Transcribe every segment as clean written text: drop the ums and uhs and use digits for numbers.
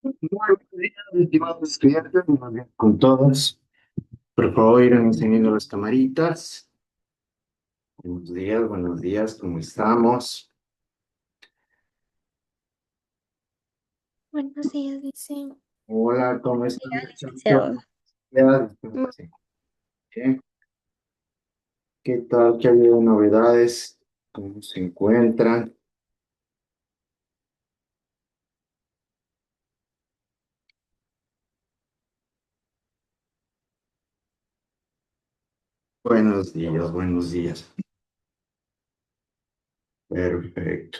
Muy buenos días, estimados estudiantes, buenos días con todos. Por favor, irán encendiendo las camaritas. Buenos días, ¿cómo estamos? Buenos días, dice. Hola, ¿cómo Buen están, día, muchachos? licenciado. Ya, espero que se encuentren bien. ¿Qué tal? ¿Qué ha habido novedades? ¿Cómo se encuentran? Buenos días, buenos días. Perfecto.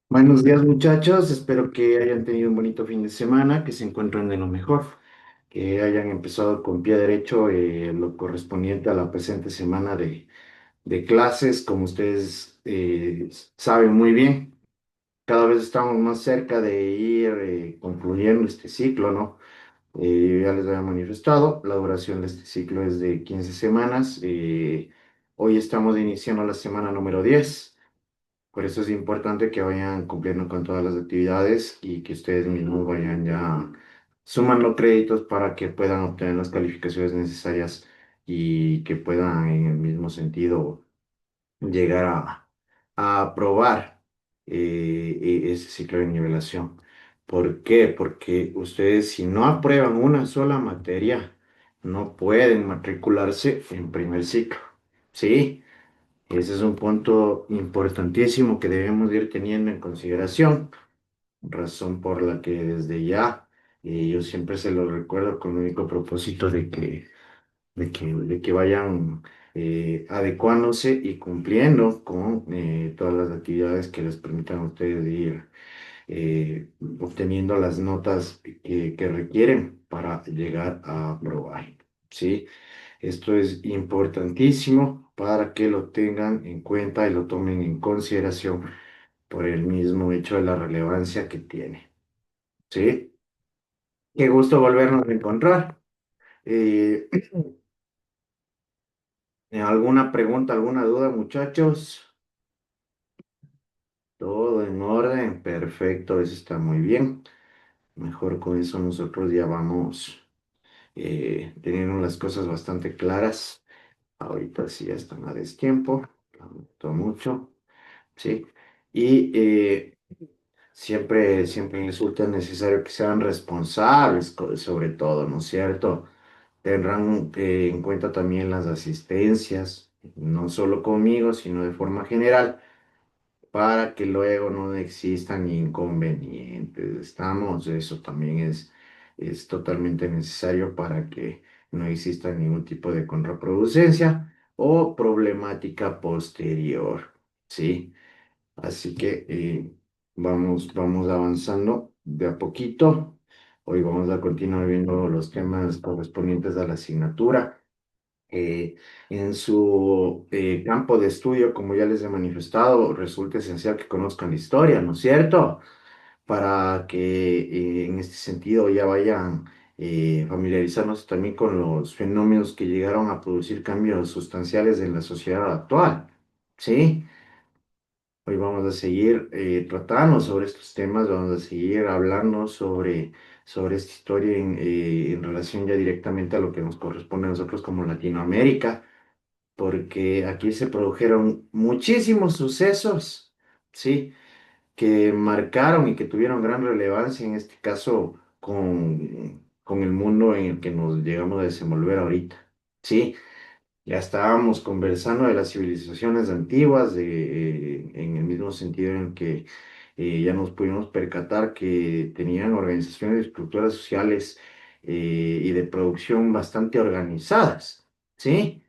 Buenos días, muchachos. Espero que hayan tenido un bonito fin de semana, que se encuentren de lo mejor, que hayan empezado con pie derecho lo correspondiente a la presente semana de clases. Como ustedes saben muy bien, cada vez estamos más cerca de ir concluyendo este ciclo, ¿no? Ya les había manifestado, la duración de este ciclo es de 15 semanas. Hoy estamos iniciando la semana número 10. Por eso es importante que vayan cumpliendo con todas las actividades y que ustedes mismos vayan ya sumando créditos para que puedan obtener las calificaciones necesarias y que puedan en el mismo sentido llegar a aprobar ese ciclo de nivelación. ¿Por qué? Porque ustedes si no aprueban una sola materia, no pueden matricularse en primer ciclo. ¿Sí? Ese es un punto importantísimo que debemos ir teniendo en consideración, razón por la que desde ya yo siempre se lo recuerdo con el único propósito de que vayan adecuándose y cumpliendo con todas las actividades que les permitan a ustedes ir obteniendo las notas que requieren para llegar a aprobar. ¿Sí? Esto es importantísimo para que lo tengan en cuenta y lo tomen en consideración por el mismo hecho de la relevancia que tiene. ¿Sí? Qué gusto volvernos a encontrar. Eh, ¿Alguna pregunta, alguna duda, muchachos? Todo en orden, perfecto, eso está muy bien. Mejor con eso nosotros ya vamos teniendo las cosas bastante claras. Ahorita sí ya están a destiempo, lamento mucho, ¿sí? Y siempre resulta necesario que sean responsables, sobre todo, ¿no es cierto? Tendrán en cuenta también las asistencias, no solo conmigo, sino de forma general, para que luego no existan inconvenientes. Estamos, eso también es totalmente necesario para que no exista ningún tipo de contraproducencia o problemática posterior, ¿sí? Así que vamos avanzando de a poquito. Hoy vamos a continuar viendo los temas correspondientes a la asignatura. Eh, en su campo de estudio, como ya les he manifestado, resulta esencial que conozcan la historia, ¿no es cierto? Para que en este sentido ya vayan familiarizándose también con los fenómenos que llegaron a producir cambios sustanciales en la sociedad actual, ¿sí? Hoy vamos a seguir tratando sobre estos temas, vamos a seguir hablando sobre esta historia en relación ya directamente a lo que nos corresponde a nosotros como Latinoamérica, porque aquí se produjeron muchísimos sucesos, ¿sí? Que marcaron y que tuvieron gran relevancia, en este caso con el mundo en el que nos llegamos a desenvolver ahorita, ¿sí? Ya estábamos conversando de las civilizaciones antiguas, en el mismo sentido en que ya nos pudimos percatar que tenían organizaciones y estructuras sociales y de producción bastante organizadas, ¿sí?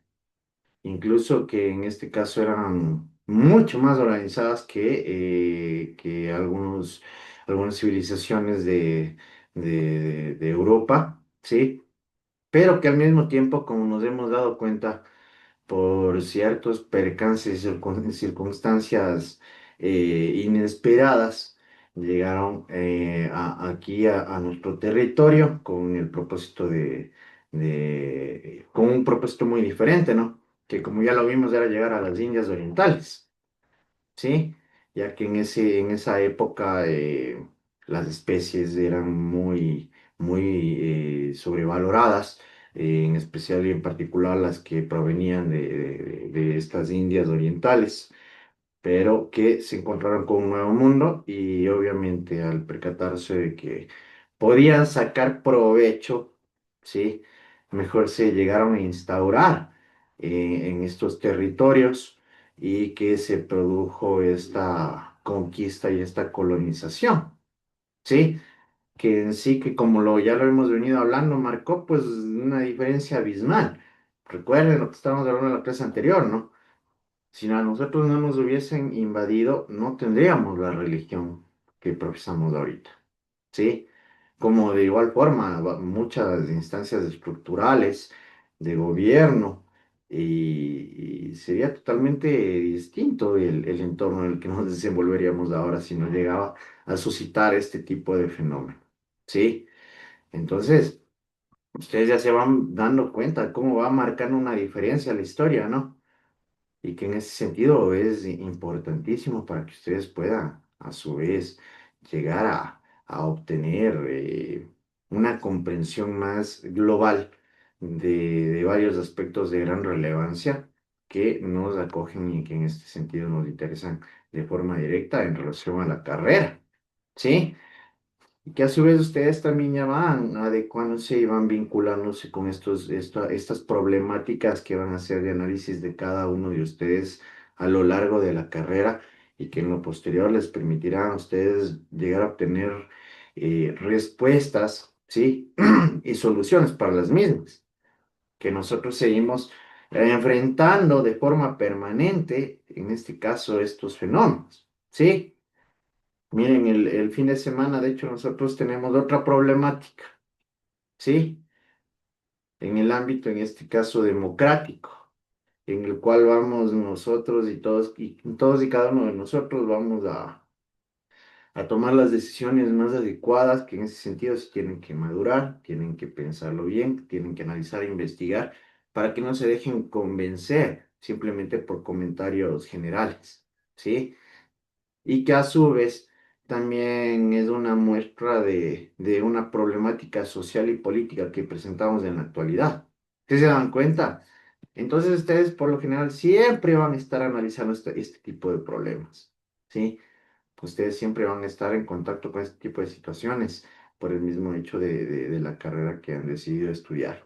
Incluso que en este caso eran mucho más organizadas que algunas civilizaciones de Europa, ¿sí? Pero que al mismo tiempo, como nos hemos dado cuenta, por ciertos percances y circunstancias inesperadas, llegaron aquí a nuestro territorio con el propósito con un propósito muy diferente, ¿no? Que como ya lo vimos era llegar a las Indias Orientales, ¿sí? ya que en esa época las especies eran muy sobrevaloradas, en especial y en particular las que provenían de estas Indias orientales, pero que se encontraron con un nuevo mundo y obviamente al percatarse de que podían sacar provecho, ¿sí? Mejor se llegaron a instaurar en estos territorios y que se produjo esta conquista y esta colonización, ¿sí? Que en sí, que como ya lo hemos venido hablando, marcó pues una diferencia abismal. Recuerden lo que estábamos hablando en la clase anterior, ¿no? Si a nosotros no nos hubiesen invadido, no tendríamos la religión que profesamos ahorita, ¿sí? Como de igual forma, muchas instancias estructurales de gobierno y sería totalmente distinto el entorno en el que nos desenvolveríamos ahora si no llegaba a suscitar este tipo de fenómeno, ¿sí? Entonces, ustedes ya se van dando cuenta cómo va marcando una diferencia la historia, ¿no? Y que en ese sentido es importantísimo para que ustedes puedan, a su vez, llegar a obtener una comprensión más global de varios aspectos de gran relevancia que nos acogen y que en este sentido nos interesan de forma directa en relación a la carrera. ¿Sí? Y que a su vez ustedes también ya van adecuándose y van vinculándose con estas problemáticas que van a ser de análisis de cada uno de ustedes a lo largo de la carrera y que en lo posterior les permitirá a ustedes llegar a obtener respuestas, ¿sí? Y soluciones para las mismas, que nosotros seguimos enfrentando de forma permanente, en este caso, estos fenómenos, ¿sí? Miren, el fin de semana, de hecho, nosotros tenemos otra problemática, ¿sí? En el ámbito, en este caso, democrático, en el cual vamos nosotros y todos y cada uno de nosotros vamos a tomar las decisiones más adecuadas, que en ese sentido se tienen que madurar, tienen que pensarlo bien, tienen que analizar e investigar, para que no se dejen convencer simplemente por comentarios generales, ¿sí? Y que a su vez también es una muestra de una problemática social y política que presentamos en la actualidad. ¿Sí se dan cuenta? Entonces ustedes por lo general siempre van a estar analizando este tipo de problemas, ¿sí? Ustedes siempre van a estar en contacto con este tipo de situaciones por el mismo hecho de la carrera que han decidido estudiar.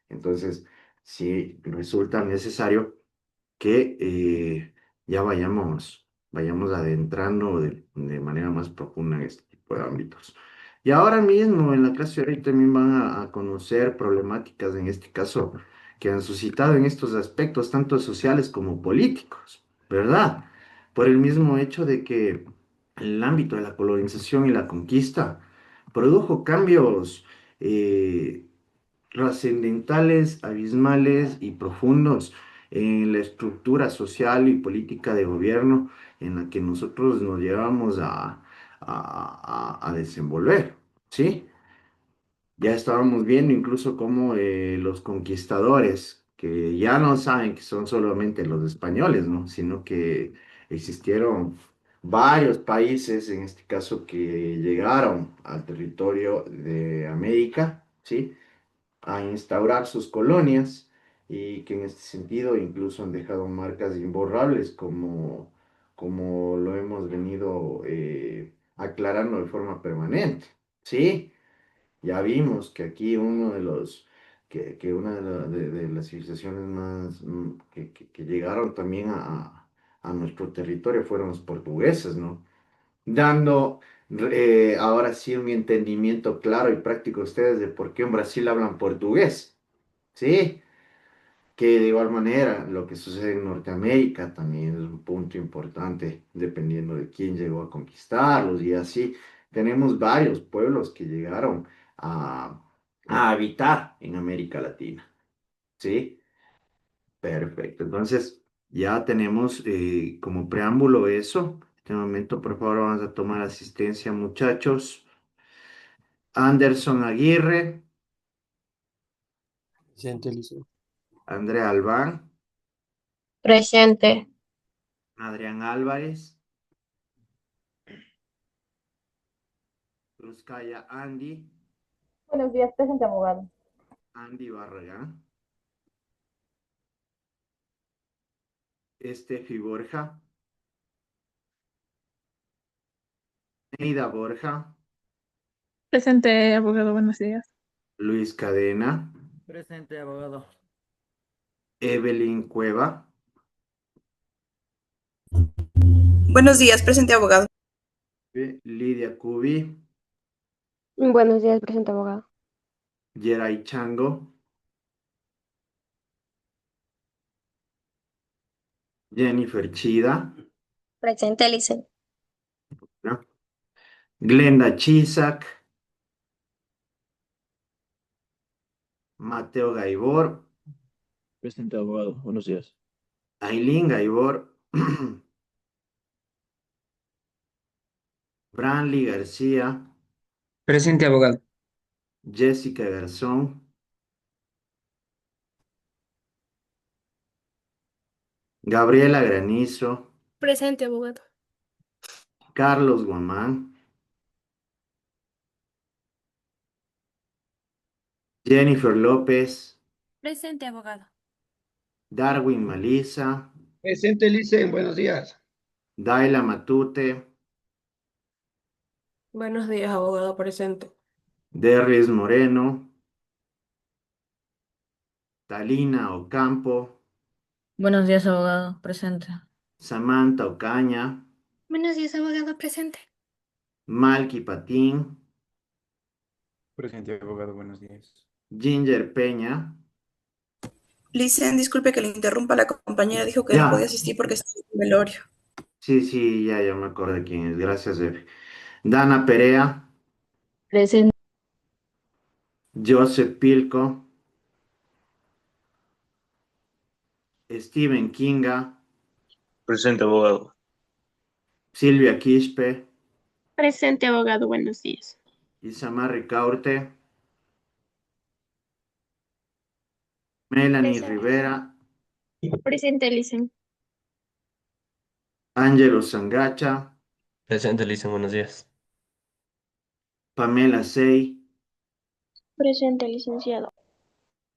Entonces, si resulta necesario que ya vayamos adentrando de manera más profunda en este tipo de ámbitos. Y ahora mismo en la clase de hoy también van a conocer problemáticas, en este caso, que han suscitado en estos aspectos, tanto sociales como políticos, ¿verdad? Por el mismo hecho de que el ámbito de la colonización y la conquista produjo cambios trascendentales, abismales y profundos en la estructura social y política de gobierno en la que nosotros nos llevamos a desenvolver, ¿sí? Ya estábamos viendo incluso cómo los conquistadores, que ya no saben que son solamente los españoles, ¿no? Sino que existieron varios países, en este caso, que llegaron al territorio de América, ¿sí? A instaurar sus colonias y que en este sentido incluso han dejado marcas imborrables como lo hemos venido aclarando de forma permanente. Sí, ya vimos que aquí que una de las civilizaciones más que llegaron también a nuestro territorio fueron los portugueses, ¿no? Dando ahora sí un entendimiento claro y práctico a ustedes de por qué en Brasil hablan portugués, ¿sí? Que de igual manera lo que sucede en Norteamérica también es un punto importante, dependiendo de quién llegó a conquistarlos y así. Tenemos varios pueblos que llegaron a, a habitar en América Latina, ¿sí? Perfecto. Entonces, ya tenemos como preámbulo eso. En este momento, por favor, vamos a tomar asistencia, muchachos. Anderson Aguirre, Presente, listo. Andrea Albán, Presente. Adrián Álvarez, Ruskaya Andy, Buenos días, presente abogado. Andy Barragán, Estefi Borja, Neida Borja, Presente, abogado, buenos días. Luis Cadena, Presente, abogado. Evelyn Cueva, Buenos días, presente abogado. Lidia Cubi, Buenos días, presente abogado. Yeray Chango, Jennifer Chida, Presente, Licen. ¿no? Glenda Chisak, Mateo Gaibor, Presente, abogado. Buenos días. Aileen Gaibor, Branly García, Presente, abogado. Jessica Garzón, Gabriela Granizo, Presente, abogado. Carlos Guamán, Jennifer López, Presente, abogado. Darwin Malisa, Presente, Licen, buenos días. Daila Matute, Buenos días, abogado, presente. Derris Moreno, Talina Ocampo, Buenos días, abogado. Presente. Samantha Ocaña, Buenos días, abogado, presente. Malky Patín, Presente, abogado, buenos días. Ginger Peña. Licen, disculpe que le interrumpa, la compañera dijo que no podía Ya, asistir porque está en un velorio. sí, ya me acordé quién es. Gracias, Efe. Dana Perea, Presente. Joseph Pilco, Stephen Kinga, Presente, abogado. Silvia Quispe, Presente, abogado, buenos días. Isamar Ricaurte, Melanie Presente. Rivera, Presente, Licen. Ángelo Sangacha, Presente, Lisa, buenos días. Pamela Sey, Presente, licenciado.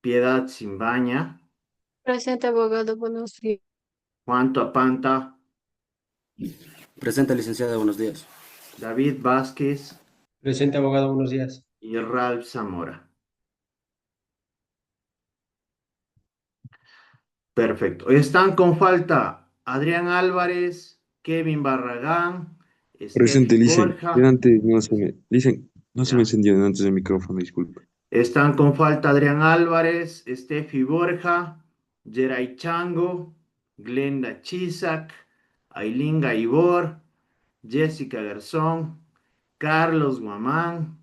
Piedad Simbaña, Presente, abogado, buenos días. Juan Apanta, Presente, licenciada, buenos días. David Vázquez Presente, abogado, buenos días. y Ralph Zamora. Perfecto. Están con falta Adrián Álvarez, Kevin Barragán, Presente, Steffi Licen. Borja. Antes no se me, Licen, no se me Ya. encendió antes el micrófono, disculpe. Están con falta Adrián Álvarez, Steffi Borja, Geray Chango, Glenda Chisak, Aileen Gaibor, Jessica Garzón, Carlos Guamán,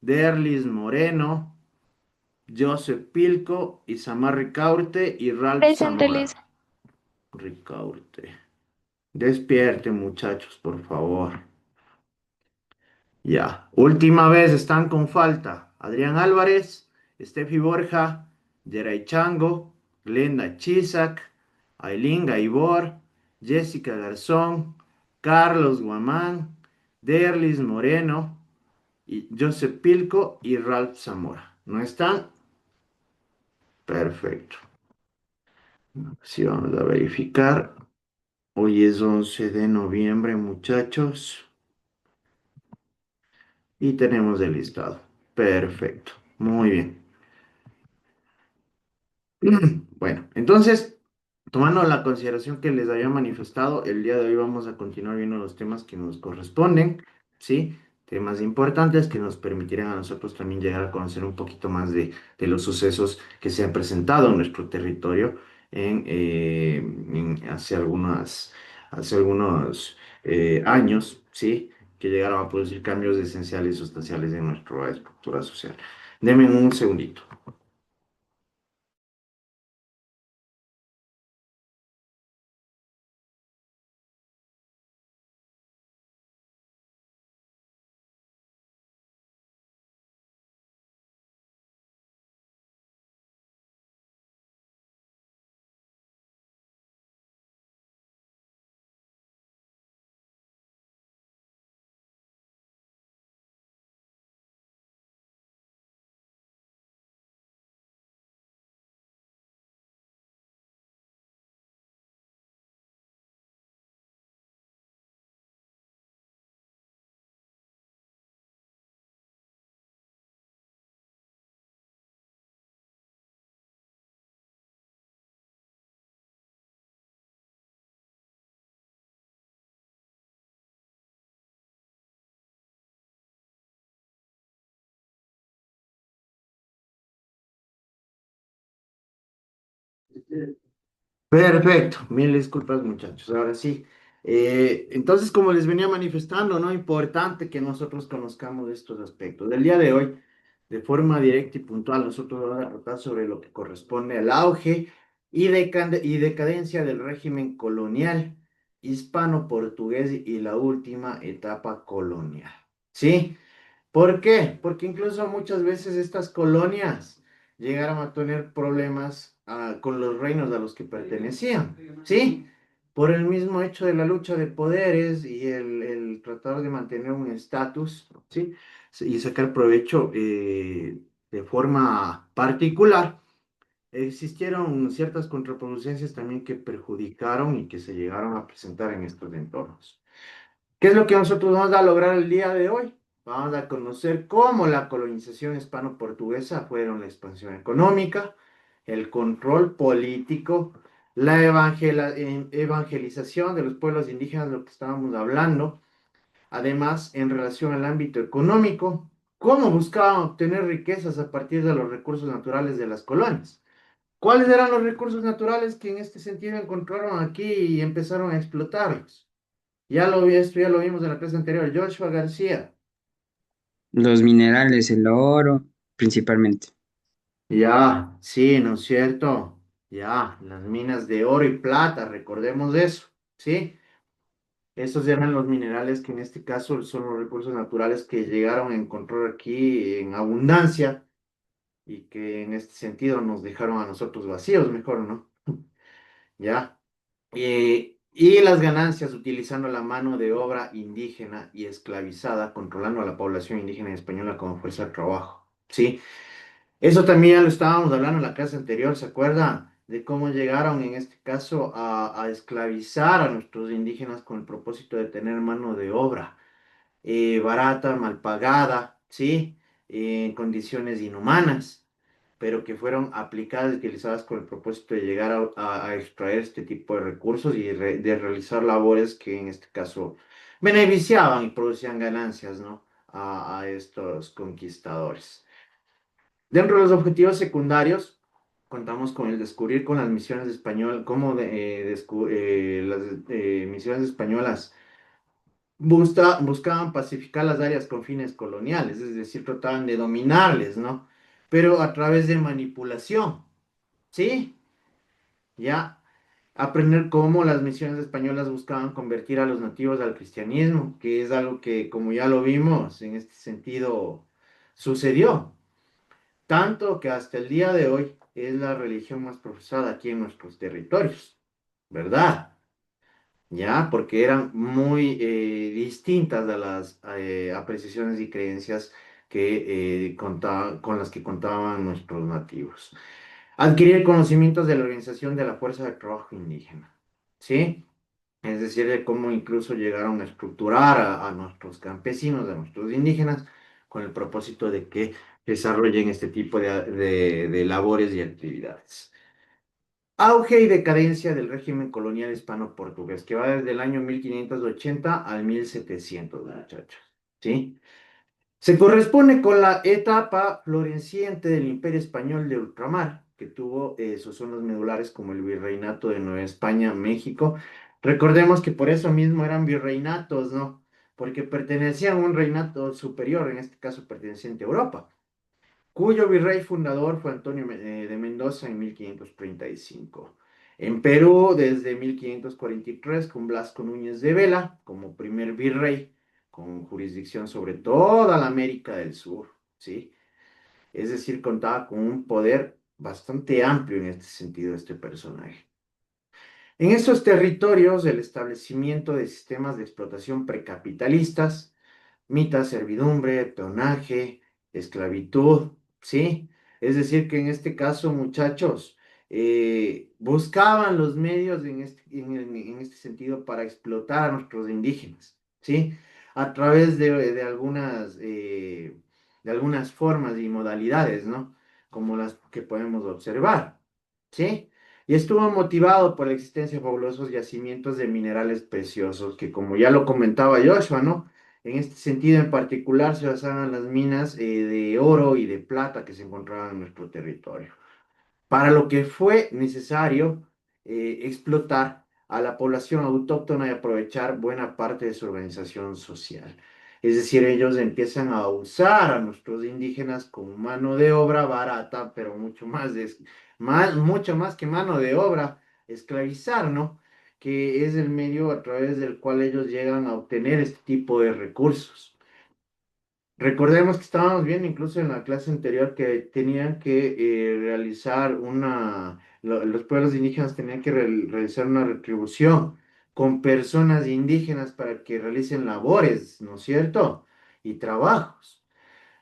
Derlis Moreno, Joseph Pilco, Isamar Ricaurte y Ralph Presente, Zamora. Licen. Ricaurte. Despierte, muchachos, por favor. Ya. Última vez están con falta. Adrián Álvarez, Steffi Borja, Yeray Chango, Glenda Chisak, Aileen Gaibor, Jessica Garzón, Carlos Guamán, Derlis Moreno, y Joseph Pilco y Ralph Zamora. ¿No están? Perfecto. Sí, vamos a verificar. Hoy es 11 de noviembre, muchachos. Y tenemos el listado. Perfecto. Muy bien. Bueno, entonces, tomando la consideración que les había manifestado, el día de hoy vamos a continuar viendo los temas que nos corresponden, ¿sí? Temas importantes que nos permitirán a nosotros también llegar a conocer un poquito más de los sucesos que se han presentado en nuestro territorio hace algunos años, ¿sí? Que llegaron a producir cambios esenciales y sustanciales en nuestra estructura social. Denme un segundito. Perfecto, mil disculpas muchachos. Ahora sí. Entonces, como les venía manifestando, ¿no? Importante que nosotros conozcamos estos aspectos. Del día de hoy, de forma directa y puntual, nosotros vamos a tratar sobre lo que corresponde al auge y decadencia del régimen colonial hispano-portugués y la última etapa colonial. ¿Sí? ¿Por qué? Porque incluso muchas veces estas colonias llegaron a tener problemas con los reinos a los que pertenecían, ¿sí? Por el mismo hecho de la lucha de poderes y el tratar de mantener un estatus, ¿sí? Y sacar provecho de forma particular. Existieron ciertas contraproducencias también que perjudicaron y que se llegaron a presentar en estos entornos. ¿Qué es lo que nosotros vamos a lograr el día de hoy? Vamos a conocer cómo la colonización hispano-portuguesa fueron la expansión económica, el control político, la evangelización de los pueblos indígenas, de lo que estábamos hablando. Además, en relación al ámbito económico, cómo buscaban obtener riquezas a partir de los recursos naturales de las colonias. ¿Cuáles eran los recursos naturales que en este sentido encontraron aquí y empezaron a explotarlos? Esto ya lo vimos en la clase anterior. Joshua García. Los minerales, el oro, principalmente. Ya, sí, ¿no es cierto? Ya, las minas de oro y plata, recordemos eso, ¿sí? Esos eran los minerales que en este caso son los recursos naturales que llegaron a encontrar aquí en abundancia y que en este sentido nos dejaron a nosotros vacíos, mejor, ¿no? Ya. Y las ganancias utilizando la mano de obra indígena y esclavizada, controlando a la población indígena y española como fuerza de trabajo, ¿sí? Eso también ya lo estábamos hablando en la clase anterior, ¿se acuerda? De cómo llegaron en este caso a esclavizar a nuestros indígenas con el propósito de tener mano de obra barata, mal pagada, ¿sí? En condiciones inhumanas, pero que fueron aplicadas y utilizadas con el propósito de llegar a extraer este tipo de recursos y de realizar labores que en este caso beneficiaban y producían ganancias, ¿no? A estos conquistadores. Dentro de los objetivos secundarios, contamos con el descubrir con las misiones españolas, cómo las misiones españolas buscaban pacificar las áreas con fines coloniales, es decir, trataban de dominarles, ¿no? Pero a través de manipulación, ¿sí? Ya aprender cómo las misiones españolas buscaban convertir a los nativos al cristianismo, que es algo que, como ya lo vimos, en este sentido sucedió. Tanto que hasta el día de hoy es la religión más profesada aquí en nuestros territorios, ¿verdad? Ya, porque eran muy distintas a las apreciaciones y creencias con las que contaban nuestros nativos. Adquirir conocimientos de la organización de la fuerza de trabajo indígena, ¿sí? Es decir, de cómo incluso llegaron a estructurar a nuestros campesinos, a nuestros indígenas, con el propósito de que desarrollen este tipo de labores y actividades. Auge y decadencia del régimen colonial hispano-portugués, que va desde el año 1580 al 1700, muchachos. ¿Sí? Se corresponde con la etapa floreciente del Imperio Español de Ultramar, que tuvo sus zonas medulares como el Virreinato de Nueva España, México. Recordemos que por eso mismo eran virreinatos, ¿no? Porque pertenecían a un reinato superior, en este caso perteneciente a Europa, cuyo virrey fundador fue Antonio de Mendoza en 1535. En Perú, desde 1543, con Blasco Núñez de Vela como primer virrey, con jurisdicción sobre toda la América del Sur, ¿sí? Es decir, contaba con un poder bastante amplio en este sentido este personaje. En estos territorios, el establecimiento de sistemas de explotación precapitalistas, mitad servidumbre, peonaje, esclavitud, ¿sí? Es decir, que en este caso, muchachos, buscaban los medios en este sentido para explotar a nuestros indígenas, ¿sí? A través de algunas formas y modalidades, ¿no? Como las que podemos observar, ¿sí? Y estuvo motivado por la existencia de fabulosos yacimientos de minerales preciosos, que como ya lo comentaba Joshua, ¿no? En este sentido en particular se basaban las minas de oro y de plata que se encontraban en nuestro territorio. para lo que fue necesario explotar a la población autóctona y aprovechar buena parte de su organización social. Es decir, ellos empiezan a usar a nuestros indígenas como mano de obra barata, pero mucho más que mano de obra, esclavizar, ¿no? Que es el medio a través del cual ellos llegan a obtener este tipo de recursos. Recordemos que estábamos viendo incluso en la clase anterior que tenían que realizar los pueblos indígenas tenían que realizar una retribución con personas indígenas para que realicen labores, ¿no es cierto? Y trabajos.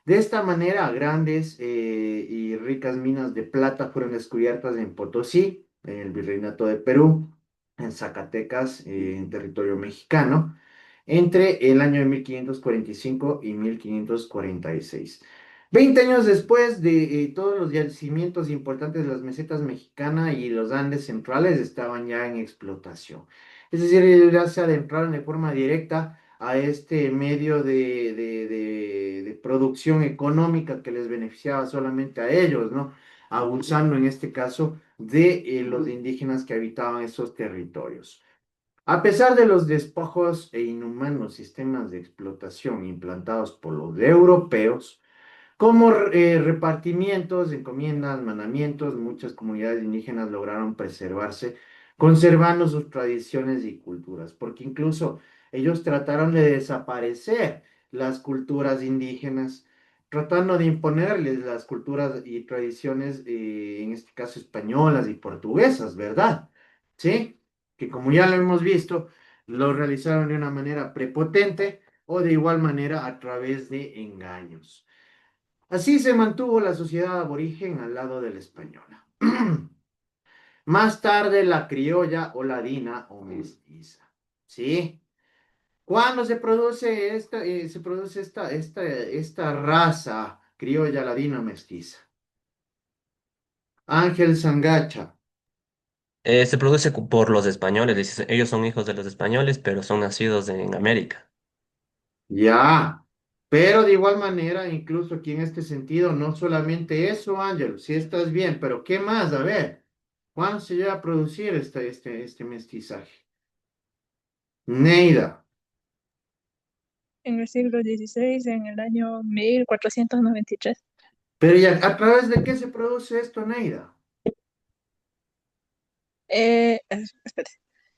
De esta manera, grandes y ricas minas de plata fueron descubiertas en Potosí, en el Virreinato de Perú, en Zacatecas, en territorio mexicano, entre el año de 1545 y 1546. 20 años después de todos los yacimientos importantes de las mesetas mexicanas y los Andes centrales estaban ya en explotación. Es decir, ellos ya se adentraron de forma directa a este medio de producción económica que les beneficiaba solamente a ellos, ¿no? Abusando en este caso de los indígenas que habitaban esos territorios. A pesar de los despojos e inhumanos sistemas de explotación implantados por los europeos, como repartimientos, encomiendas, mandamientos, muchas comunidades indígenas lograron preservarse, conservando sus tradiciones y culturas, porque incluso ellos trataron de desaparecer las culturas indígenas, tratando de imponerles las culturas y tradiciones, en este caso españolas y portuguesas, ¿verdad? ¿Sí? Que como ya lo hemos visto, lo realizaron de una manera prepotente o de igual manera a través de engaños. Así se mantuvo la sociedad aborigen al lado de la española. Más tarde la criolla o ladina o mestiza. ¿Sí? ¿Cuándo se produce esta raza criolla, ladina o mestiza? Ángel Sangacha. Se produce por los españoles. Ellos son hijos de los españoles, pero son nacidos en América. Ya. Pero de igual manera, incluso aquí en este sentido, no solamente eso, Ángel, si estás bien, pero ¿qué más? A ver, ¿cuándo se llega a producir este mestizaje? Neida. En el siglo XVI, en el año 1493. Pero ¿y a través de qué se produce esto, Neida? Espérate.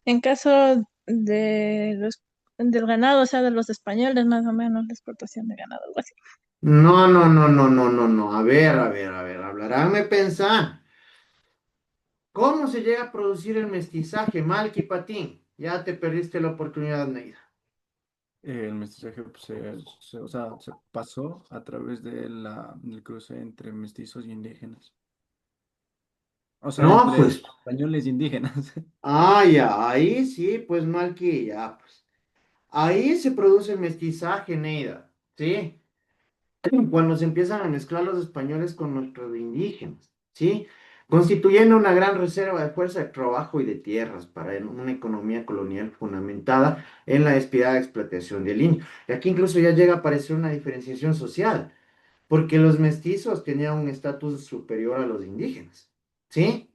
En caso del ganado, o sea, de los españoles, más o menos, la exportación de ganado, algo así. No, no, no, no, no, no, no. A ver, hablaránme pensar. ¿Cómo se llega a producir el mestizaje, Malky Patín? Ya te perdiste la oportunidad, Neida. El mestizaje pues, o sea, se pasó a través del cruce entre mestizos y indígenas. O sea, No, entre pues. españoles e indígenas. Ah, ya, ahí sí, pues Malky, ya, pues. Ahí se produce el mestizaje, Neida, ¿sí? Cuando se empiezan a mezclar los españoles con nuestros indígenas, ¿sí? Constituyendo una gran reserva de fuerza de trabajo y de tierras para una economía colonial fundamentada en la despiadada explotación del indio. Y aquí incluso ya llega a aparecer una diferenciación social, porque los mestizos tenían un estatus superior a los indígenas, ¿sí?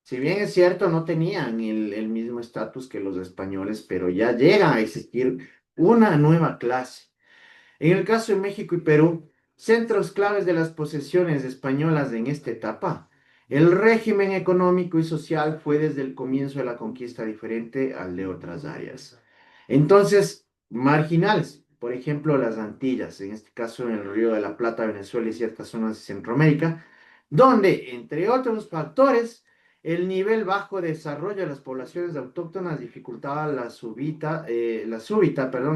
Si bien es cierto, no tenían el mismo estatus que los españoles, pero ya llega a existir una nueva clase. En el caso de México y Perú, centros claves de las posesiones españolas en esta etapa, el régimen económico y social fue desde el comienzo de la conquista diferente al de otras áreas. Entonces, marginales, por ejemplo, las Antillas, en este caso en el Río de la Plata, Venezuela y ciertas zonas de Centroamérica, donde, entre otros factores, el nivel bajo de desarrollo de las poblaciones autóctonas dificultaba la súbita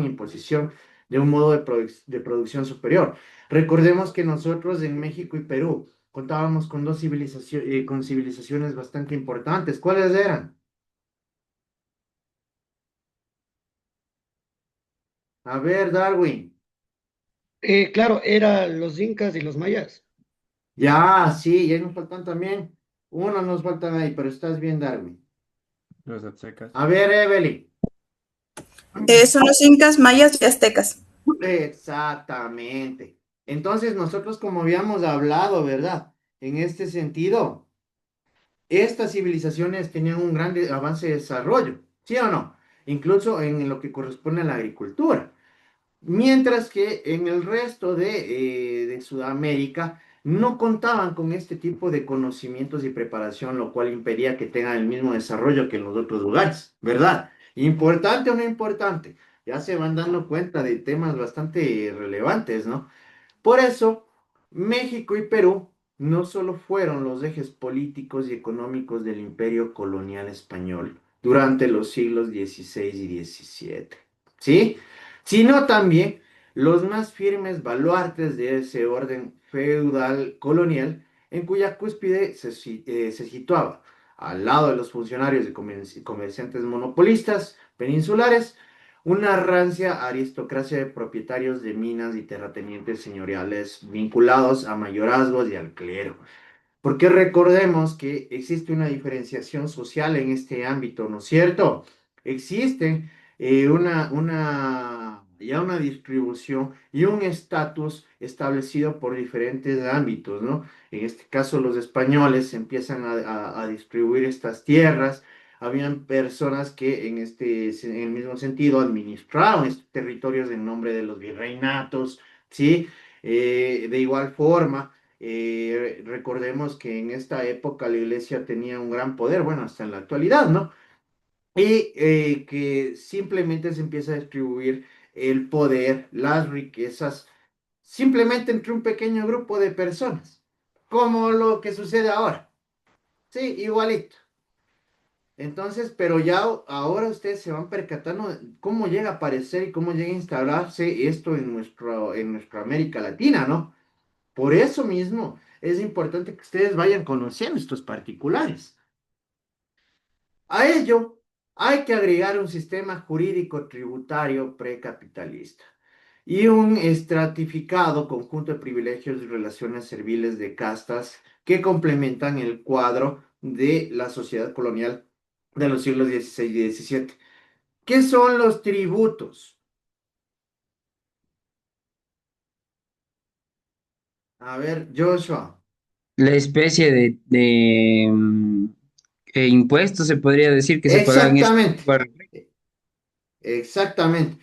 imposición de un modo de producción superior. Recordemos que nosotros en México y Perú contábamos con dos civilizaciones bastante importantes. ¿Cuáles eran? A ver, Darwin. Claro, eran los incas y los mayas. Ya, sí, y ahí nos faltan también. Uno nos faltan ahí, pero estás bien, Darwin. Los aztecas. A ver, Evelyn. Son los incas, mayas y aztecas. Exactamente. Entonces, nosotros como habíamos hablado, ¿verdad? En este sentido, estas civilizaciones tenían un gran avance de desarrollo, ¿sí o no? Incluso en lo que corresponde a la agricultura. Mientras que en el resto de Sudamérica no contaban con este tipo de conocimientos y preparación, lo cual impedía que tengan el mismo desarrollo que en los otros lugares, ¿verdad? ¿Importante o no importante? Ya se van dando cuenta de temas bastante relevantes, ¿no? Por eso, México y Perú no solo fueron los ejes políticos y económicos del imperio colonial español durante los siglos XVI y XVII, ¿sí? Sino también los más firmes baluartes de ese orden feudal colonial en cuya cúspide se situaba, al lado de los funcionarios y comerciantes monopolistas peninsulares, una rancia aristocracia de propietarios de minas y terratenientes señoriales vinculados a mayorazgos y al clero. Porque recordemos que existe una diferenciación social en este ámbito, ¿no es cierto? Existe ya una distribución y un estatus establecido por diferentes ámbitos, ¿no? En este caso, los españoles empiezan a distribuir estas tierras. Habían personas que en el mismo sentido administraban estos territorios en nombre de los virreinatos, ¿sí? De igual forma. Recordemos que en esta época la iglesia tenía un gran poder, bueno, hasta en la actualidad, ¿no? Y que simplemente se empieza a distribuir el poder, las riquezas, simplemente entre un pequeño grupo de personas, como lo que sucede ahora. Sí, igualito. Entonces, pero ya ahora ustedes se van percatando de cómo llega a aparecer y cómo llega a instalarse esto en nuestra América Latina, ¿no? Por eso mismo es importante que ustedes vayan conociendo estos particulares. A ello hay que agregar un sistema jurídico tributario precapitalista y un estratificado conjunto de privilegios y relaciones serviles de castas que complementan el cuadro de la sociedad colonial de los siglos XVI y XVII. ¿Qué son los tributos? A ver, Joshua. La especie de impuestos se podría decir que se pagan en este Exactamente, lugar. exactamente.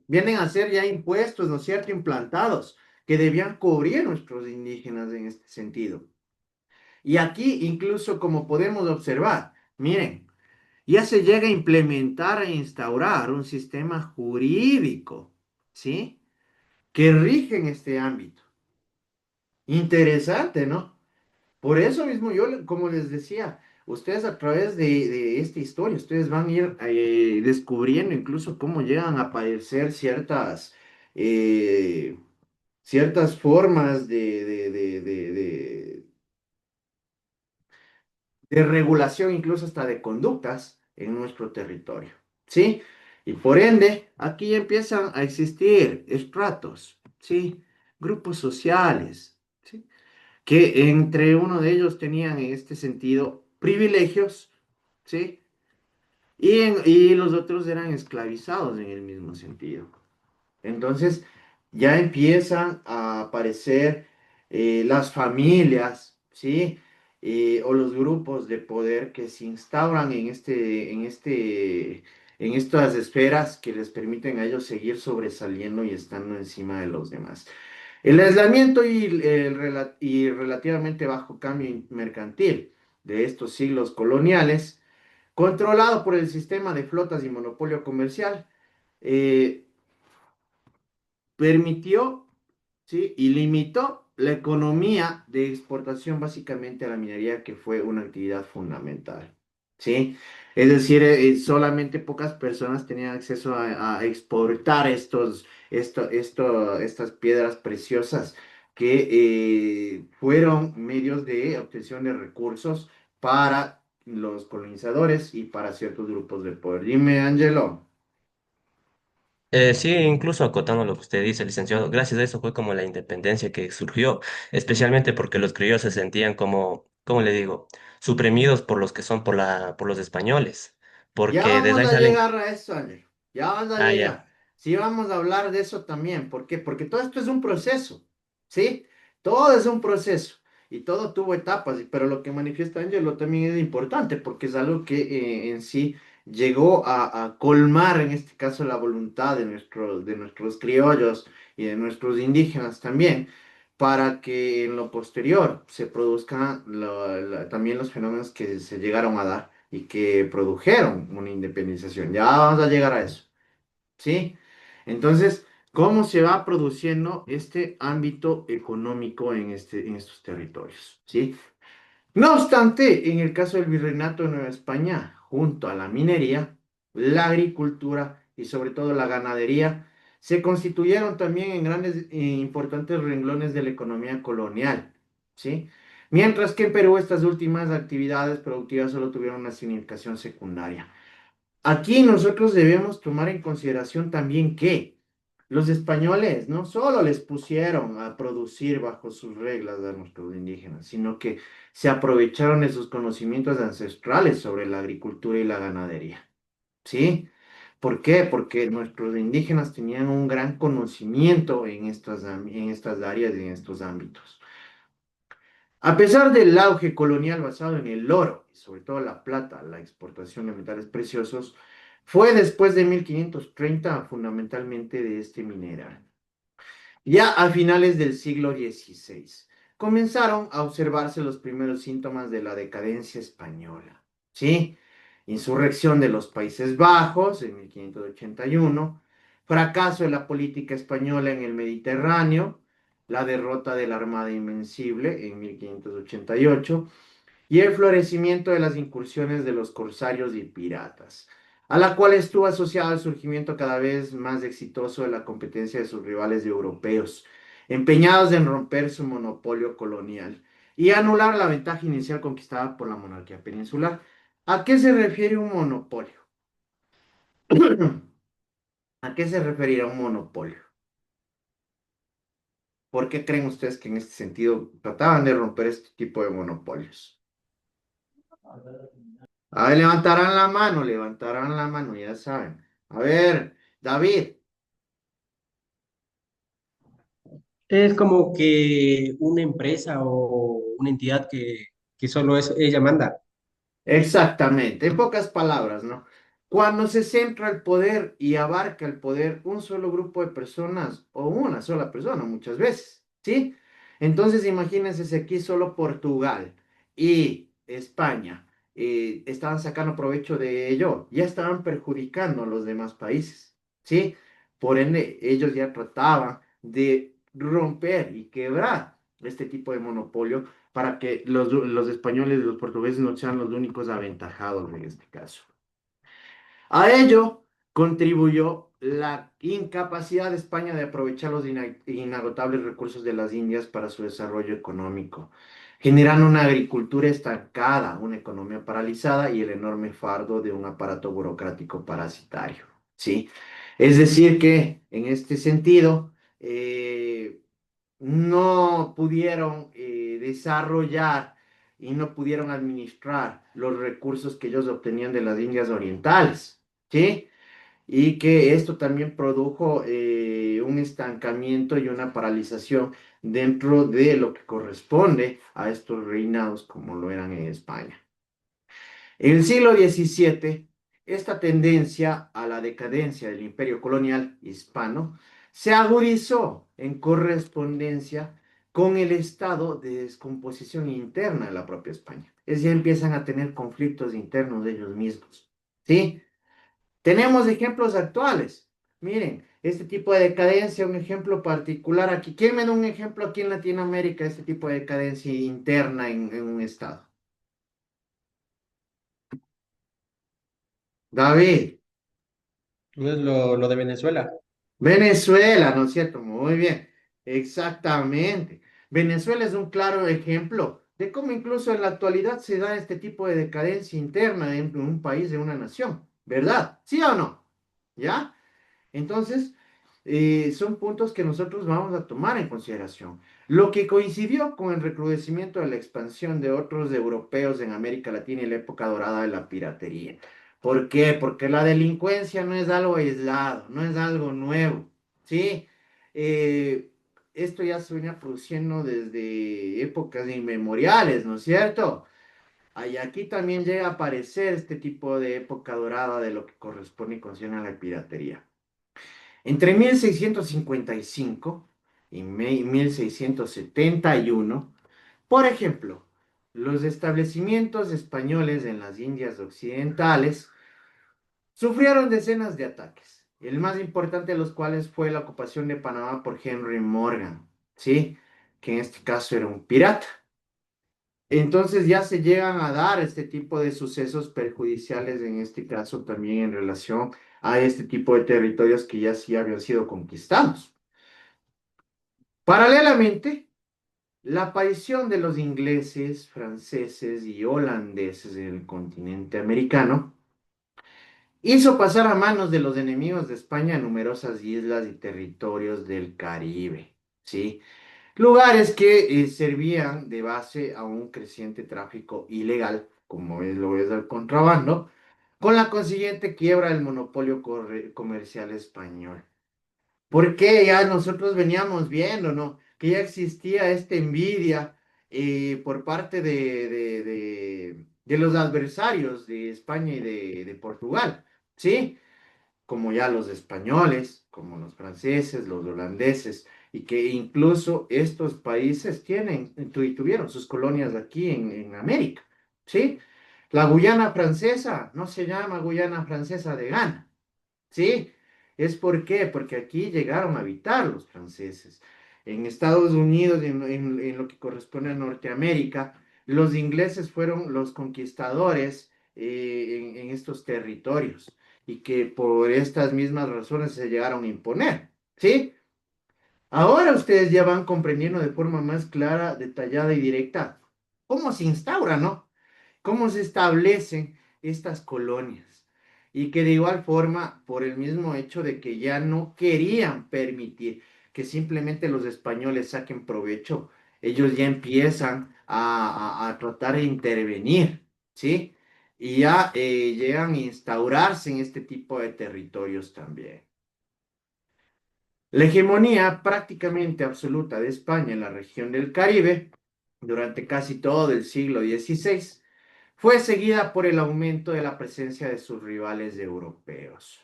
Vienen a ser ya impuestos, ¿no es cierto?, implantados, que debían cubrir nuestros indígenas en este sentido. Y aquí, incluso como podemos observar, miren, ya se llega a implementar e instaurar un sistema jurídico, ¿sí?, que rige en este ámbito. Interesante, ¿no? Por eso mismo yo, como les decía, ustedes a través de esta historia, ustedes van a ir descubriendo incluso cómo llegan a aparecer eh, ciertas formas de regulación, incluso hasta de conductas en nuestro territorio, ¿sí? Y por ende, aquí empiezan a existir estratos, ¿sí? Grupos sociales, ¿sí?, que entre uno de ellos tenían en este sentido privilegios, ¿sí? Y los otros eran esclavizados en el mismo sentido. Entonces ya empiezan a aparecer las familias, ¿sí? O los grupos de poder que se instauran en estas esferas que les permiten a ellos seguir sobresaliendo y estando encima de los demás. El aislamiento y relativamente bajo cambio mercantil de estos siglos coloniales, controlado por el sistema de flotas y monopolio comercial, eh, permitió, ¿sí?, y limitó la economía de exportación básicamente a la minería, que fue una actividad fundamental, ¿sí? Es decir, solamente pocas personas tenían acceso a exportar estas piedras preciosas que fueron medios de obtención de recursos para los colonizadores y para ciertos grupos de poder. Dime, Angelo. Sí, incluso acotando lo que usted dice, licenciado, gracias a eso fue como la independencia que surgió, especialmente porque los criollos se sentían como, ¿cómo le digo?, suprimidos por los que son por los españoles, Ya porque desde vamos ahí a salen, llegar a eso, Ale. Ya vamos a ya. llegar. Sí, vamos a hablar de eso también. ¿Por qué? Porque todo esto es un proceso, ¿sí? Todo es un proceso. y todo tuvo etapas, pero lo que manifiesta Angelo también es importante porque es algo que en sí llegó a colmar, en este caso, la voluntad de nuestros criollos y de nuestros indígenas también, para que en lo posterior se produzcan también los fenómenos que se llegaron a dar y que produjeron una independización. Ya vamos a llegar a eso, ¿sí? Entonces, ¿cómo se va produciendo este ámbito económico en estos territorios? ¿Sí? No obstante, en el caso del Virreinato de Nueva España, junto a la minería, la agricultura y sobre todo la ganadería, se constituyeron también en grandes e importantes renglones de la economía colonial, ¿sí? Mientras que en Perú estas últimas actividades productivas solo tuvieron una significación secundaria. Aquí nosotros debemos tomar en consideración también que los españoles no solo les pusieron a producir bajo sus reglas a nuestros indígenas, sino que se aprovecharon de sus conocimientos ancestrales sobre la agricultura y la ganadería. ¿Sí? ¿Por qué? Porque nuestros indígenas tenían un gran conocimiento en estas áreas y en estos ámbitos. A pesar del auge colonial basado en el oro y sobre todo la plata, la exportación de metales preciosos, fue después de 1530 fundamentalmente de este mineral. Ya a finales del siglo XVI comenzaron a observarse los primeros síntomas de la decadencia española. ¿Sí? Insurrección de los Países Bajos en 1581, fracaso de la política española en el Mediterráneo, la derrota de la Armada Invencible en 1588 y el florecimiento de las incursiones de los corsarios y piratas, a la cual estuvo asociado el surgimiento cada vez más exitoso de la competencia de sus rivales europeos, empeñados en romper su monopolio colonial y anular la ventaja inicial conquistada por la monarquía peninsular. ¿A qué se refiere un monopolio? ¿A qué se referirá un monopolio? ¿Por qué creen ustedes que en este sentido trataban de romper este tipo de monopolios? A ver, levantarán la mano, ya saben. A ver, David. Es como que una empresa o una entidad que solo ella manda. Exactamente, en pocas palabras, ¿no? Cuando se centra el poder y abarca el poder un solo grupo de personas o una sola persona muchas veces, ¿sí? Entonces imagínense si aquí solo Portugal y España estaban sacando provecho de ello, ya estaban perjudicando a los demás países, ¿sí? Por ende, ellos ya trataban de romper y quebrar este tipo de monopolio para que los españoles y los portugueses no sean los únicos aventajados en este caso. A ello contribuyó la incapacidad de España de aprovechar los inagotables recursos de las Indias para su desarrollo económico, generando una agricultura estancada, una economía paralizada y el enorme fardo de un aparato burocrático parasitario. ¿Sí? Es decir, que en este sentido, no pudieron desarrollar y no pudieron administrar los recursos que ellos obtenían de las Indias Orientales, ¿sí? Y que esto también produjo un estancamiento y una paralización dentro de lo que corresponde a estos reinados como lo eran en España. En el siglo XVII, esta tendencia a la decadencia del imperio colonial hispano se agudizó en correspondencia con el estado de descomposición interna de la propia España. Es decir, empiezan a tener conflictos internos de ellos mismos. ¿Sí? Tenemos ejemplos actuales. Miren, este tipo de decadencia, un ejemplo particular aquí. ¿Quién me da un ejemplo aquí en Latinoamérica de este tipo de decadencia interna en un estado? David. No es lo de Venezuela. Venezuela, ¿no es cierto? Muy bien, exactamente. Venezuela es un claro ejemplo de cómo incluso en la actualidad se da este tipo de decadencia interna en un país, de una nación, ¿verdad? ¿Sí o no? ¿Ya? Entonces, son puntos que nosotros vamos a tomar en consideración. Lo que coincidió con el recrudecimiento de la expansión de otros europeos en América Latina y la época dorada de la piratería. ¿Por qué? Porque la delincuencia no es algo aislado, no es algo nuevo, ¿sí? esto ya se venía produciendo desde épocas inmemoriales, ¿no es cierto? Y aquí también llega a aparecer este tipo de época dorada de lo que corresponde y concierne a la piratería. Entre 1655 y 1671, por ejemplo, los establecimientos españoles en las Indias Occidentales sufrieron decenas de ataques, el más importante de los cuales fue la ocupación de Panamá por Henry Morgan, ¿sí? Que en este caso era un pirata. Entonces ya se llegan a dar este tipo de sucesos perjudiciales, en este caso también en relación a este tipo de territorios que ya sí habían sido conquistados. Paralelamente, la aparición de los ingleses, franceses y holandeses en el continente americano hizo pasar a manos de los enemigos de España numerosas islas y territorios del Caribe, ¿sí? Lugares que servían de base a un creciente tráfico ilegal, como es lo es el contrabando, con la consiguiente quiebra del monopolio comercial español. Porque ya nosotros veníamos viendo, ¿no? Que ya existía esta envidia por parte de los adversarios de España y de Portugal, ¿sí? Como ya los españoles, como los franceses, los holandeses, y que incluso estos países tienen y tuvieron sus colonias aquí en América, ¿sí? La Guyana francesa no se llama Guyana francesa de Ghana, ¿sí? ¿Es por qué? Porque aquí llegaron a habitar los franceses. En Estados Unidos, en lo que corresponde a Norteamérica, los ingleses fueron los conquistadores en estos territorios y que por estas mismas razones se llegaron a imponer, ¿sí? Ahora ustedes ya van comprendiendo de forma más clara, detallada y directa cómo se instaura, ¿no? Cómo se establecen estas colonias. Y que de igual forma, por el mismo hecho de que ya no querían permitir que simplemente los españoles saquen provecho, ellos ya empiezan a tratar de intervenir, ¿sí? Y ya llegan a instaurarse en este tipo de territorios también. La hegemonía prácticamente absoluta de España en la región del Caribe durante casi todo el siglo XVI fue seguida por el aumento de la presencia de sus rivales europeos.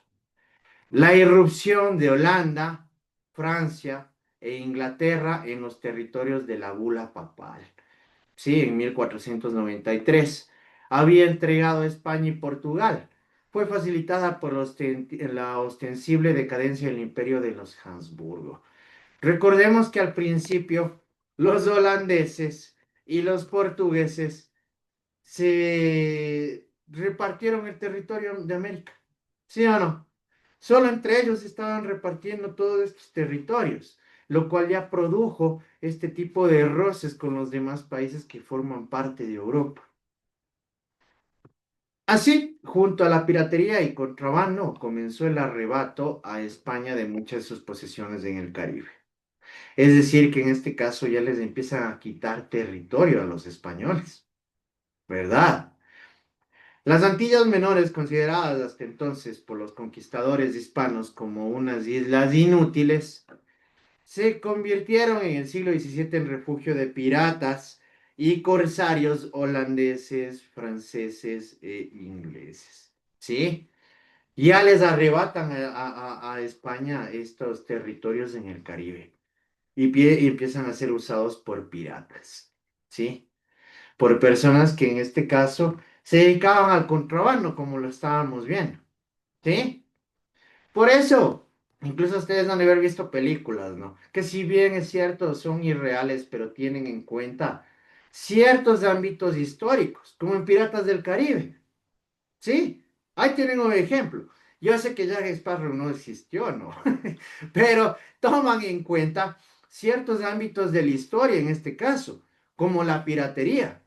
La irrupción de Holanda, Francia e Inglaterra en los territorios de la bula papal, sí, en 1493, había entregado a España y Portugal. Fue facilitada por la ostensible decadencia del imperio de los Habsburgo. Recordemos que al principio los holandeses y los portugueses se repartieron el territorio de América, ¿sí o no? Solo entre ellos estaban repartiendo todos estos territorios, lo cual ya produjo este tipo de roces con los demás países que forman parte de Europa. Así, junto a la piratería y contrabando, comenzó el arrebato a España de muchas de sus posesiones en el Caribe. Es decir, que en este caso ya les empiezan a quitar territorio a los españoles, ¿verdad? Las Antillas Menores, consideradas hasta entonces por los conquistadores hispanos como unas islas inútiles, se convirtieron en el siglo XVII en refugio de piratas y corsarios holandeses, franceses e ingleses. ¿Sí? Ya les arrebatan a España estos territorios en el Caribe y empiezan a ser usados por piratas. ¿Sí? Por personas que en este caso se dedicaban al contrabando, como lo estábamos viendo. ¿Sí? Por eso, incluso ustedes han de haber visto películas, ¿no? Que si bien es cierto, son irreales, pero tienen en cuenta ciertos ámbitos históricos, como en Piratas del Caribe. ¿Sí? Ahí tienen un ejemplo. Yo sé que Jack Sparrow no existió, ¿no? Pero toman en cuenta ciertos ámbitos de la historia en este caso, como la piratería,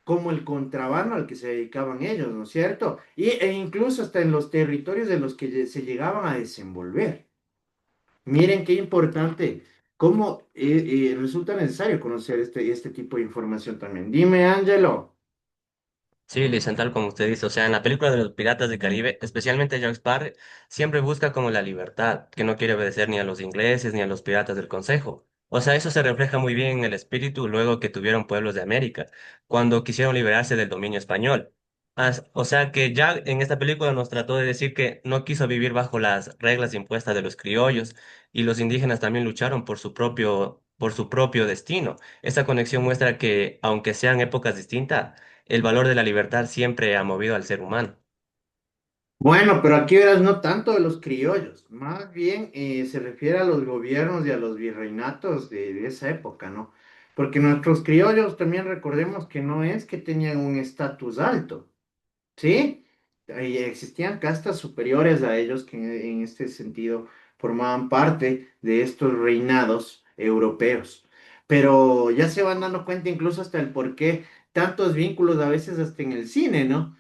como el contrabando al que se dedicaban ellos, ¿no es cierto? E incluso hasta en los territorios de los que se llegaban a desenvolver. Miren qué importante, cómo resulta necesario conocer este tipo de información también. Dime, Ángelo. Sí, Liz, tal como usted dice, o sea, en la película de los Piratas del Caribe, especialmente Jack Sparrow, siempre busca como la libertad, que no quiere obedecer ni a los ingleses ni a los piratas del Consejo. O sea, eso se refleja muy bien en el espíritu luego que tuvieron pueblos de América, cuando quisieron liberarse del dominio español. O sea que ya en esta película nos trató de decir que no quiso vivir bajo las reglas impuestas de los criollos y los indígenas también lucharon por su propio destino. Esta conexión muestra que, aunque sean épocas distintas, el valor de la libertad siempre ha movido al ser humano. Bueno, pero aquí verás no tanto de los criollos, más bien se refiere a los gobiernos y a los virreinatos de esa época, ¿no? Porque nuestros criollos también recordemos que no es que tenían un estatus alto. Sí, ahí existían castas superiores a ellos que en este sentido formaban parte de estos reinados europeos. Pero ya se van dando cuenta incluso hasta el por qué tantos vínculos a veces hasta en el cine, ¿no?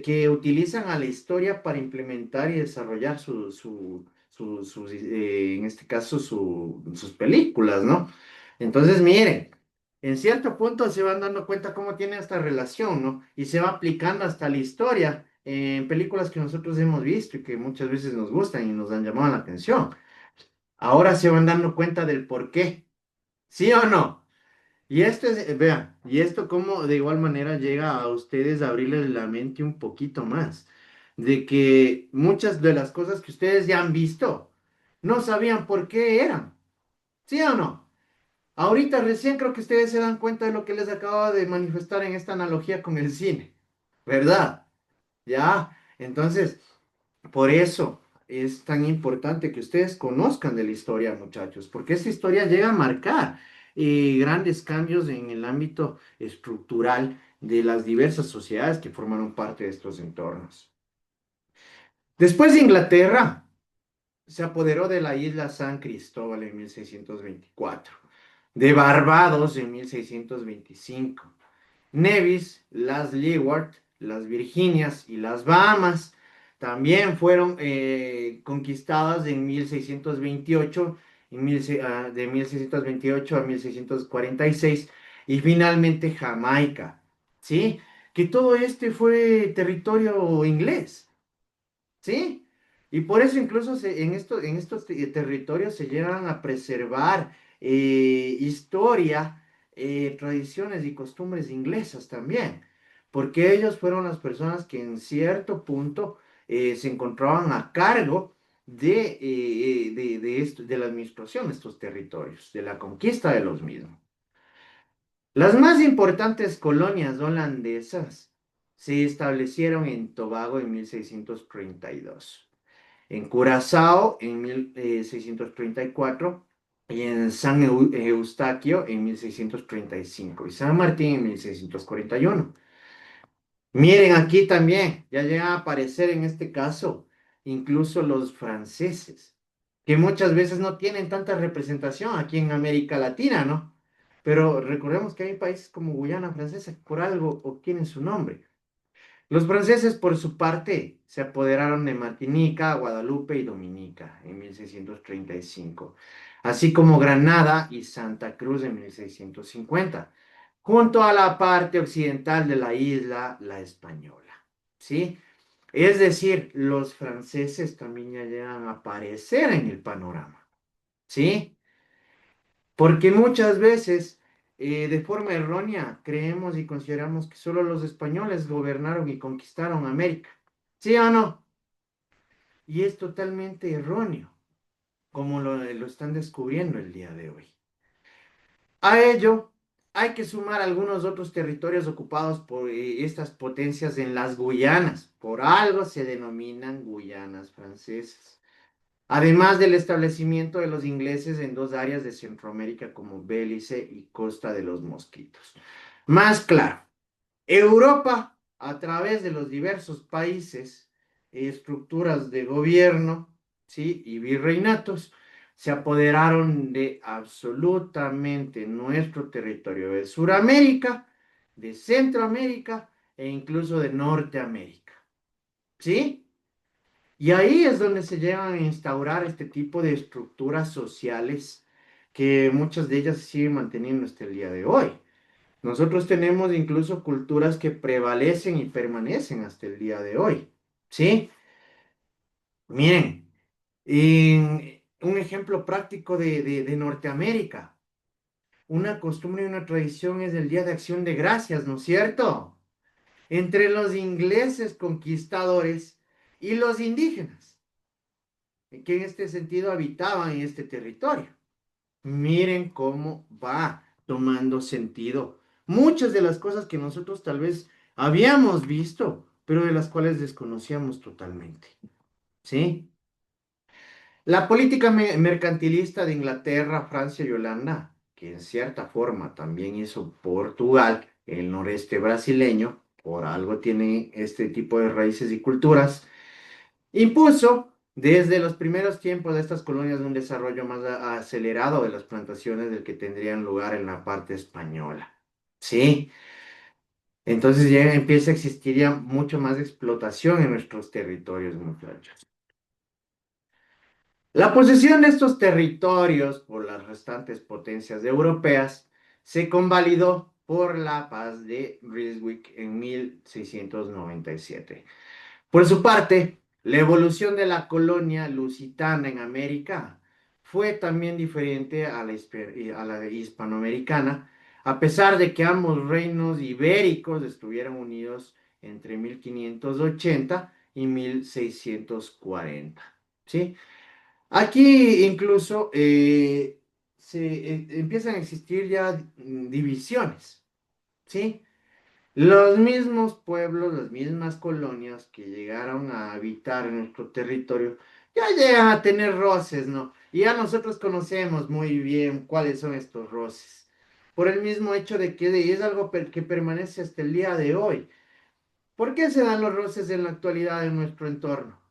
Que utilizan a la historia para implementar y desarrollar en este caso, sus películas, ¿no? Entonces, miren. En cierto punto se van dando cuenta cómo tiene esta relación, ¿no? Y se va aplicando hasta la historia en películas que nosotros hemos visto y que muchas veces nos gustan y nos han llamado la atención. Ahora se van dando cuenta del por qué, ¿sí o no? Y esto es, vean, y esto como de igual manera llega a ustedes a abrirles la mente un poquito más, de que muchas de las cosas que ustedes ya han visto no sabían por qué eran, ¿sí o no? Ahorita recién creo que ustedes se dan cuenta de lo que les acabo de manifestar en esta analogía con el cine, ¿verdad? Ya, entonces, por eso es tan importante que ustedes conozcan de la historia, muchachos, porque esta historia llega a marcar grandes cambios en el ámbito estructural de las diversas sociedades que formaron parte de estos entornos. Después de Inglaterra, se apoderó de la isla San Cristóbal en 1624, de Barbados en 1625, Nevis, las Leeward, las Virginias y las Bahamas también fueron conquistadas en 1628, de 1628 a 1646, y finalmente Jamaica, ¿sí? Que todo este fue territorio inglés. ¿Sí? Y por eso incluso en estos territorios se llegan a preservar historia, tradiciones y costumbres inglesas también, porque ellos fueron las personas que en cierto punto se encontraban a cargo de la administración de estos territorios, de la conquista de los mismos. Las más importantes colonias holandesas se establecieron en Tobago en 1632, en Curazao en 1634 y en San Eustaquio en 1635 y San Martín en 1641. Miren aquí también, ya llegan a aparecer en este caso incluso los franceses, que muchas veces no tienen tanta representación aquí en América Latina, ¿no? Pero recordemos que hay países como Guyana Francesa que por algo obtienen su nombre. Los franceses, por su parte, se apoderaron de Martinica, Guadalupe y Dominica en 1635, así como Granada y Santa Cruz en 1650, junto a la parte occidental de la isla, la Española. ¿Sí? Es decir, los franceses también ya llegan a aparecer en el panorama. ¿Sí? Porque muchas veces, de forma errónea, creemos y consideramos que solo los españoles gobernaron y conquistaron América. ¿Sí o no? Y es totalmente erróneo, como lo están descubriendo el día de hoy. A ello, hay que sumar algunos otros territorios ocupados por estas potencias en las Guyanas. Por algo se denominan Guyanas francesas. Además del establecimiento de los ingleses en dos áreas de Centroamérica como Belice y Costa de los Mosquitos. Más claro, Europa, a través de los diversos países, estructuras de gobierno, ¿sí? Y virreinatos, se apoderaron de absolutamente nuestro territorio de Suramérica, de Centroamérica e incluso de Norteamérica. ¿Sí? Y ahí es donde se llegan a instaurar este tipo de estructuras sociales que muchas de ellas se siguen manteniendo hasta el día de hoy. Nosotros tenemos incluso culturas que prevalecen y permanecen hasta el día de hoy. ¿Sí? Miren, un ejemplo práctico de Norteamérica. una costumbre y una tradición es el Día de Acción de Gracias, ¿no es cierto? Entre los ingleses conquistadores y los indígenas, que en este sentido habitaban en este territorio. Miren cómo va tomando sentido muchas de las cosas que nosotros tal vez habíamos visto, pero de las cuales desconocíamos totalmente. ¿Sí? La política mercantilista de Inglaterra, Francia y Holanda, que en cierta forma también hizo Portugal, el noreste brasileño, por algo tiene este tipo de raíces y culturas, impuso desde los primeros tiempos de estas colonias un desarrollo más acelerado de las plantaciones del que tendrían lugar en la parte española. ¿Sí? Entonces ya empieza a existir ya mucho más explotación en nuestros territorios, muchachos. La posesión de estos territorios por las restantes potencias europeas se convalidó por la paz de Ryswick en 1697. Por su parte, la evolución de la colonia lusitana en América fue también diferente a la hispanoamericana, a pesar de que ambos reinos ibéricos estuvieron unidos entre 1580 y 1640. ¿Sí? Aquí incluso empiezan a existir ya divisiones, ¿sí? Los mismos pueblos, las mismas colonias que llegaron a habitar en nuestro territorio, ya llegan a tener roces, ¿no? Y ya nosotros conocemos muy bien cuáles son estos roces, por el mismo hecho de que es algo que permanece hasta el día de hoy. ¿Por qué se dan los roces en la actualidad en nuestro entorno?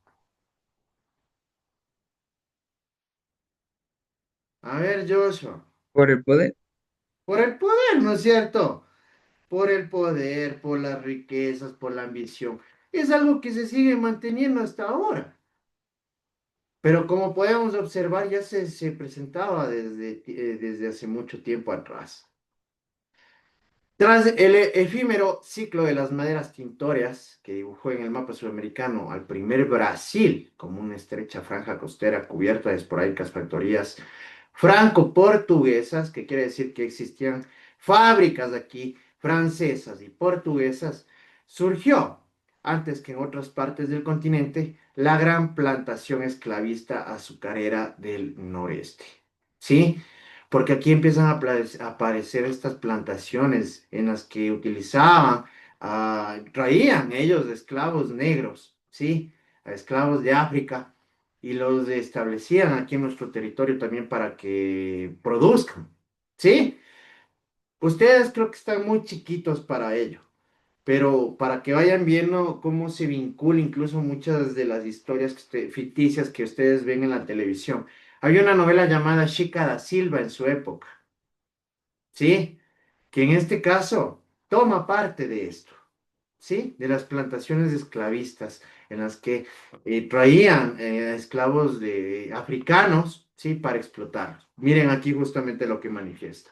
A ver, Joshua. Por el poder. Por el poder, ¿no es cierto? Por el poder, por las riquezas, por la ambición. Es algo que se sigue manteniendo hasta ahora. Pero como podemos observar, ya se presentaba desde hace mucho tiempo atrás. Tras el efímero ciclo de las maderas tintoreas que dibujó en el mapa sudamericano al primer Brasil como una estrecha franja costera cubierta de esporádicas factorías franco-portuguesas, que quiere decir que existían fábricas aquí francesas y portuguesas, surgió, antes que en otras partes del continente, la gran plantación esclavista azucarera del noreste. ¿Sí? Porque aquí empiezan a aparecer estas plantaciones en las que utilizaban, traían ellos esclavos negros, ¿sí? A esclavos de África y los establecían aquí en nuestro territorio también para que produzcan, ¿sí? Ustedes creo que están muy chiquitos para ello, pero para que vayan viendo cómo se vincula incluso muchas de las historias ficticias que ustedes ven en la televisión. Había una novela llamada Chica da Silva en su época, ¿sí? Que en este caso toma parte de esto, ¿sí? De las plantaciones esclavistas en las que traían esclavos africanos, ¿sí? Para explotarlos. Miren aquí justamente lo que manifiesta.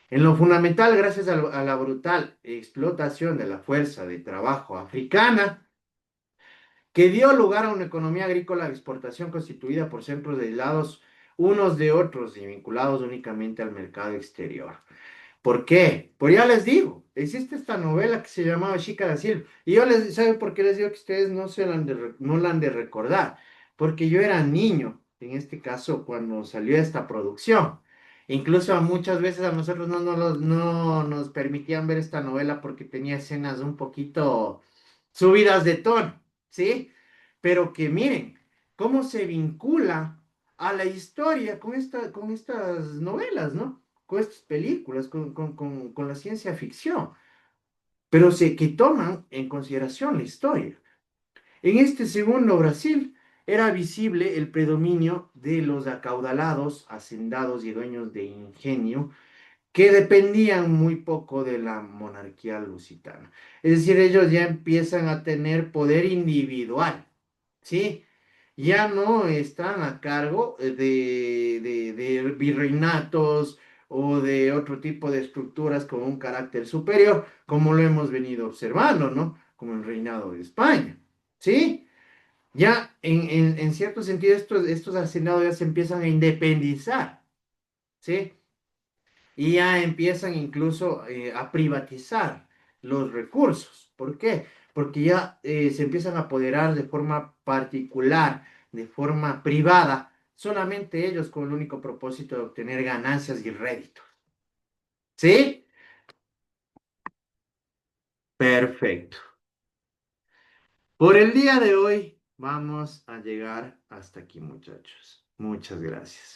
En lo fundamental, gracias a la brutal explotación de la fuerza de trabajo africana, que dio lugar a una economía agrícola de exportación constituida por centros aislados unos de otros y vinculados únicamente al mercado exterior. ¿Por qué? Pues ya les digo, existe esta novela que se llamaba Chica da Silva. Y yo ¿saben por qué les digo que ustedes no la han de recordar? Porque yo era niño, en este caso, cuando salió esta producción. Incluso muchas veces a nosotros no nos permitían ver esta novela porque tenía escenas un poquito subidas de tono, ¿sí? Pero que miren, cómo se vincula a la historia con estas novelas, ¿no? Con estas películas, con la ciencia ficción, pero que toman en consideración la historia. En este segundo Brasil era visible el predominio de los acaudalados, hacendados y dueños de ingenio que dependían muy poco de la monarquía lusitana. Es decir, ellos ya empiezan a tener poder individual, ¿sí? Ya no están a cargo de virreinatos o de otro tipo de estructuras con un carácter superior, como lo hemos venido observando, ¿no? Como el reinado de España, ¿sí? Ya en cierto sentido estos hacendados ya se empiezan a independizar, ¿sí? y ya empiezan incluso a privatizar los recursos. ¿Por qué? Porque ya se empiezan a apoderar de forma particular, de forma privada, solamente ellos con el único propósito de obtener ganancias y réditos. ¿Sí? Perfecto. Por el día de hoy vamos a llegar hasta aquí, muchachos. Muchas gracias.